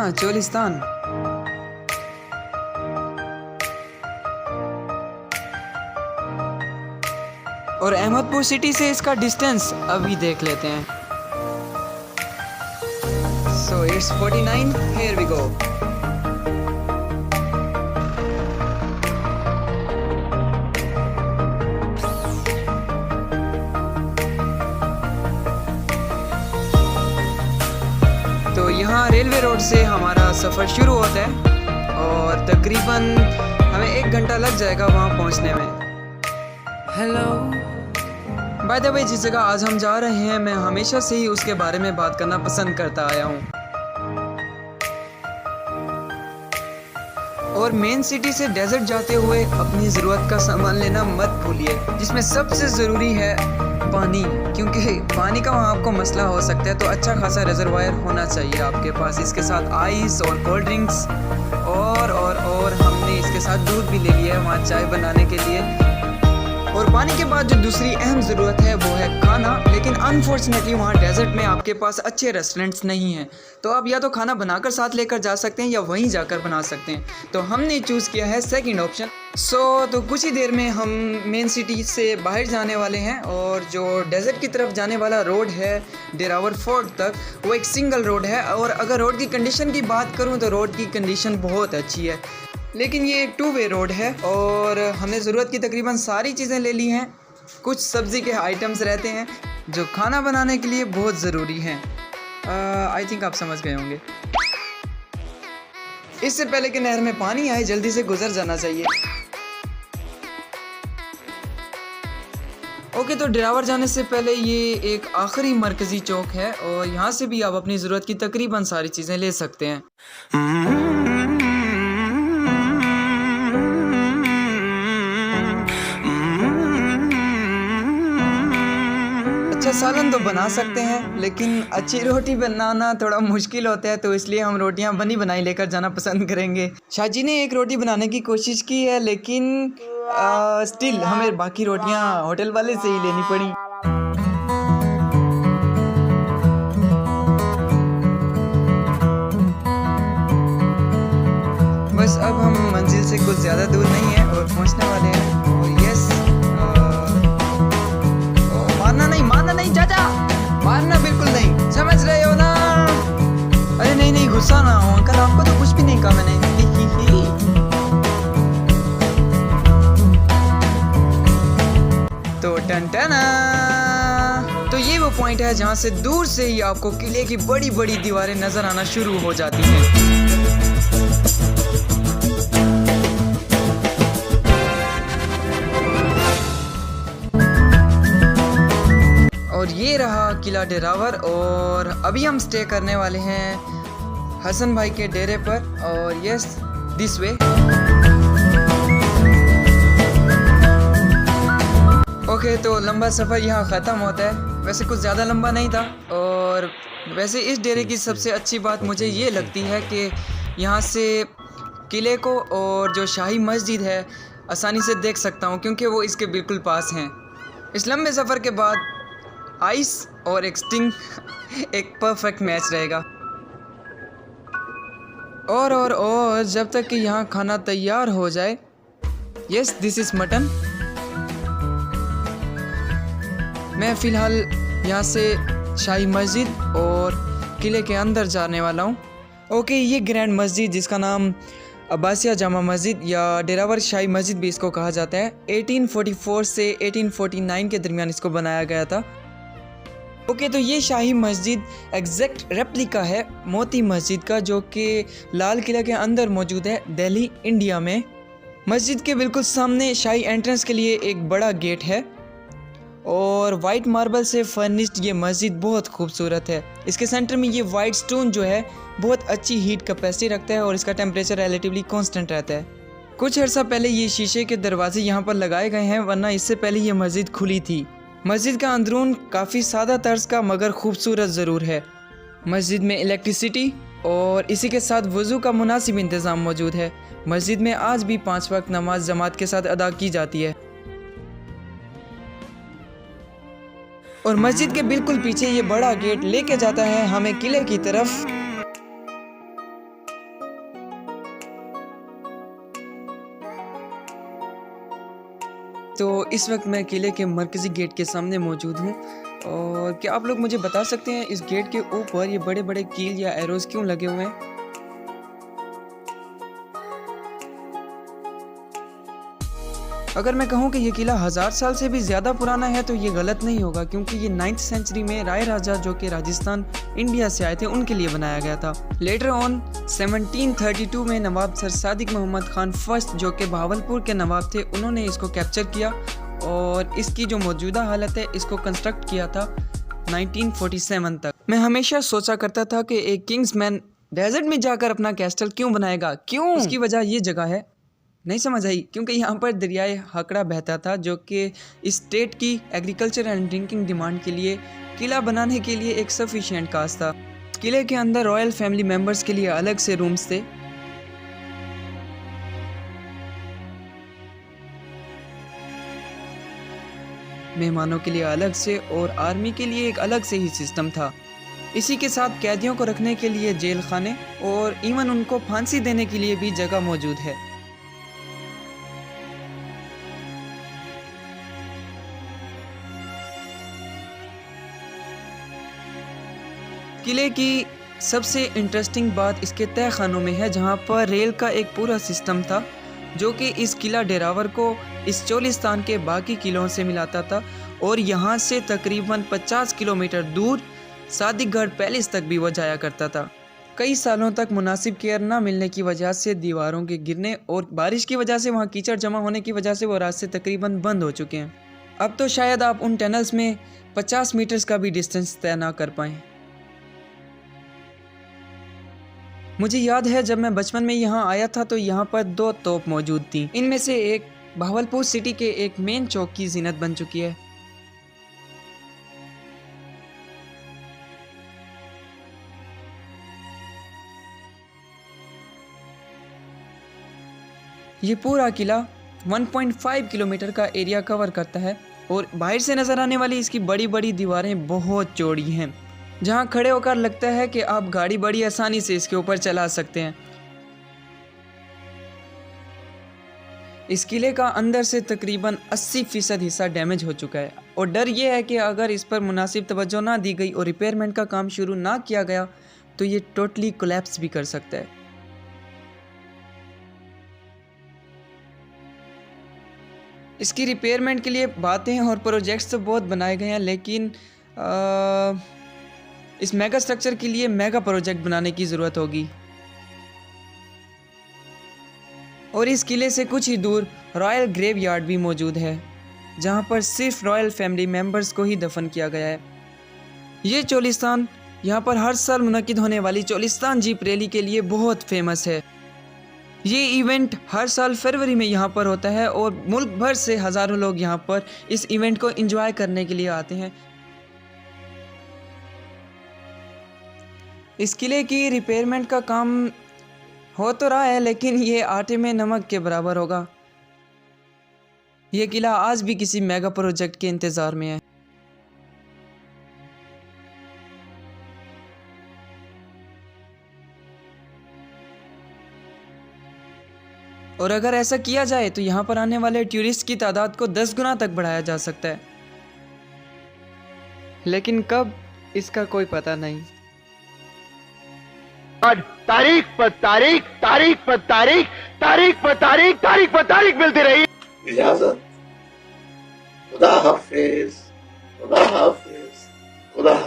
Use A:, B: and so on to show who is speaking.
A: हाँ, चोलिस्तान। और अहमदपुर सिटी से इसका डिस्टेंस अभी देख लेते हैं। So it's 49. Here we go. तो यहाँ रेलवे रोड से हमारा सफ़र शुरू होता है और तकरीबन हमें 1 घंटा लग जाएगा वहाँ पहुँचने में। हेलो, बाय द वे, जिस जगह आज हम जा रहे हैं मैं हमेशा से ही उसके बारे में बात करना पसंद करता आया हूँ। और मेन सिटी से डेजर्ट जाते हुए अपनी ज़रूरत का सामान लेना मत भूलिए, जिसमें सबसे ज़रूरी है पानी, क्योंकि पानी का वहाँ आपको मसला हो सकता है। तो अच्छा खासा रिजर्वायर होना चाहिए आपके पास, इसके साथ आइस और कोल्ड ड्रिंक्स और हमने इसके साथ दूध भी ले लिया है वहाँ चाय बनाने के लिए। और पानी के बाद जो दूसरी अहम ज़रूरत है वो है खाना, लेकिन अनफॉर्चुनेटली वहाँ डेजर्ट में आपके पास अच्छे रेस्टोरेंट्स नहीं हैं, तो आप या तो खाना बनाकर साथ लेकर जा सकते हैं या वहीं जाकर बना सकते हैं। तो हमने चूज़ किया है सेकंड ऑप्शन। तो कुछ ही देर में हम मेन सिटी से बाहर जाने वाले हैं और जो डेजर्ट की तरफ जाने वाला रोड है डेरावर फोर्ट तक, वो एक सिंगल रोड है। और अगर रोड की कंडीशन की बात करूँ तो रोड की कंडीशन बहुत अच्छी है, लेकिन ये एक 2 वे रोड है और हमने ज़रूरत की तकरीबन सारी चीज़ें ले ली हैं। कुछ सब्ज़ी के आइटम्स रहते हैं जो खाना बनाने के लिए बहुत ज़रूरी हैं। आई थिंक आप समझ गए होंगे। इससे पहले कि नहर में पानी आए जल्दी से गुजर जाना चाहिए। ओके, तो डेरावर जाने से पहले ये एक आखिरी मरकज़ी चौक है और यहाँ से भी आप अपनी ज़रूरत की तकरीबन सारी चीज़ें ले सकते हैं। सालन तो बना सकते हैं, लेकिन अच्छी रोटी बनाना थोड़ा मुश्किल होता है, तो इसलिए हम रोटियां बनी बनाई लेकर जाना पसंद करेंगे। शाहजी ने एक रोटी बनाने की कोशिश की है, लेकिन स्टिल हमें बाकी रोटियां होटल वाले से ही लेनी पड़ी। बस अब हम मंजिल से कुछ ज़्यादा दूर नहीं है और पहुंचने वाले हैं। और यस, मारना नहीं चाचा, मारना बिल्कुल नहीं, समझ रहे हो ना? अरे नहीं, गुस्सा ना हो अंकल, आपको तो कुछ भी नहीं कहा मैंने। तो टनटना, तो ये वो पॉइंट है जहाँ से दूर से ही आपको किले की बड़ी बड़ी दीवारें नजर आना शुरू हो जाती हैं। और ये रहा किला डेरावर और अभी हम स्टे करने वाले हैं हसन भाई के डेरे पर। और यस, दिस वे। ओके, तो लंबा सफ़र यहाँ ख़त्म होता है। वैसे कुछ ज़्यादा लंबा नहीं था। और वैसे इस डेरे की सबसे अच्छी बात मुझे ये लगती है कि यहाँ से किले को और जो शाही मस्जिद है आसानी से देख सकता हूँ, क्योंकि वो इसके बिल्कुल पास हैं। इस लंबे सफ़र के बाद आइस और एक स्टिंग एक परफेक्ट मैच रहेगा। और जब तक कि यहाँ खाना तैयार हो जाए। Yes, this is mutton. मैं फ़िलहाल यहाँ से शाही मस्जिद और किले के अंदर जाने वाला हूँ। ओके, ये ग्रैंड मस्जिद जिसका नाम अब्बासिया जामा मस्जिद या डेरावर शाही मस्जिद भी इसको कहा जाता है, 1844 से 1849 के दरमियान इसको बनाया गया था। ओके, तो ये शाही मस्जिद एग्जैक्ट रेप्लिका है मोती मस्जिद का, जो कि लाल किला के अंदर मौजूद है दिल्ली, इंडिया में। मस्जिद के बिल्कुल सामने शाही एंट्रेंस के लिए एक बड़ा गेट है और वाइट मार्बल से फर्निश्ड ये मस्जिद बहुत खूबसूरत है। इसके सेंटर में ये वाइट स्टोन जो है बहुत अच्छी हीट कैपेसिटी रखता है और इसका टेम्परेचर रिलेटिवली कांस्टेंट रहता है। कुछ अर्सा पहले ये शीशे के दरवाजे यहाँ पर लगाए गए हैं, वरना इससे पहले ये मस्जिद खुली थी। मस्जिद का अंदरून काफ़ी सादा तर्ज का मगर खूबसूरत ज़रूर है। मस्जिद में इलेक्ट्रिसिटी और इसी के साथ वज़ू का मुनासिब इंतज़ाम मौजूद है। मस्जिद में आज भी 5 वक्त नमाज जमात के साथ अदा की जाती है। और मस्जिद के बिल्कुल पीछे ये बड़ा गेट लेके जाता है हमें किले की तरफ। तो इस वक्त मैं किले के मरकज़ी गेट के सामने मौजूद हूँ। और क्या आप लोग मुझे बता सकते हैं इस गेट के ऊपर ये बड़े बड़े कील या एरोज़ क्यों लगे हुए हैं? अगर मैं कहूँ कि ये किला 1000 साल से भी ज़्यादा पुराना है तो ये गलत नहीं होगा, क्योंकि ये 9th सेंचुरी में राय राजा जो कि राजस्थान इंडिया से आए थे उनके लिए बनाया गया था। लेटर ऑन 1732 में नवाब सर सादिक मोहम्मद खान फर्स्ट जो कि बहावलपुर के नवाब थे, उन्होंने इसको कैप्चर किया और इसकी जो मौजूदा हालत है इसको कंस्ट्रक्ट किया था 1947 तक। मैं हमेशा सोचा करता था कि एक किंग्समैन डेजर्ट में जाकर अपना कैस्टल क्यों बनाएगा, क्यों? इसकी वजह ये जगह है, नहीं समझ आई, क्योंकि यहाँ पर दरियाए हकड़ा बहता था जो कि इस स्टेट की एग्रीकल्चर एंड ड्रिंकिंग डिमांड के लिए किला बनाने के लिए एक सफिशिएंट काज था। किले के अंदर रॉयल फैमिली मेंबर्स के लिए अलग से रूम्स थे। मेहमानों के लिए अलग से और आर्मी के लिए एक अलग से ही सिस्टम था। इसी के साथ कैदियों को रखने के लिए जेल खाने और इवन उनको फांसी देने के लिए भी जगह मौजूद है। किले की सबसे इंटरेस्टिंग बात इसके तह खानों में है, जहाँ पर रेल का एक पूरा सिस्टम था जो कि इस किला डेरावर को इस चोलिस्तान के बाकी किलों से मिलाता था और यहाँ से तकरीबन 50 किलोमीटर दूर सादिकगढ़ पैलेस तक भी वो जाया करता था। कई सालों तक मुनासिब केयर न मिलने की वजह से, दीवारों के गिरने और बारिश की वजह से वहाँ कीचड़ जमा होने की वजह से वो रास्ते तकरीबन बंद हो चुके हैं। अब तो शायद आप उन टनल्स में 50 मीटर्स का भी डिस्टेंस तय ना कर पाएँ। मुझे याद है जब मैं बचपन में यहाँ आया था तो यहाँ पर 2 तोप मौजूद थी। इनमें से एक बहावलपुर सिटी के एक मेन चौक की जीनत बन चुकी है। ये पूरा किला 1.5 किलोमीटर का एरिया कवर करता है और बाहर से नजर आने वाली इसकी बड़ी बड़ी दीवारें बहुत चौड़ी हैं, जहां खड़े होकर लगता है कि आप गाड़ी बड़ी आसानी से इसके ऊपर चला सकते हैं। इस किले का अंदर से तकरीबन 80% हिस्सा डैमेज हो चुका है और डर यह है कि अगर इस पर मुनासिब तवज्जो ना दी गई और रिपेयरमेंट का काम शुरू ना किया गया तो ये टोटली कोलैप्स भी कर सकता है। इसकी रिपेयरमेंट के लिए बातें और प्रोजेक्ट्स तो बहुत बनाए गए हैं, लेकिन इस मेगा स्ट्रक्चर के लिए मेगा प्रोजेक्ट बनाने की ज़रूरत होगी। और इस किले से कुछ ही दूर रॉयल ग्रेव यार्ड भी मौजूद है, जहां पर सिर्फ रॉयल फैमिली मेंबर्स को ही दफन किया गया है। ये चोलिस्तान यहाँ पर हर साल मुनक्किद होने वाली चोलिस्तान जीप रैली के लिए बहुत फेमस है। ये इवेंट हर साल फरवरी में यहाँ पर होता है और मुल्क भर से हज़ारों लोग यहाँ पर इस इवेंट को एंजॉय करने के लिए आते हैं। इस किले की रिपेयरमेंट का काम हो तो रहा है, लेकिन ये आटे में नमक के बराबर होगा। ये किला आज भी किसी मेगा प्रोजेक्ट के इंतज़ार में है। और अगर ऐसा किया जाए तो यहाँ पर आने वाले टूरिस्ट की तादाद को 10 गुना तक बढ़ाया जा सकता है, लेकिन कब, इसका कोई पता नहीं।
B: तारीख पर तारीख, तारीख पर तारीख, तारीख पर तारीख, तारीख पर तारीख मिलती रही। इजाजत, खुदा हाफिज, खुदा हाफिज, खुदा हाफिज।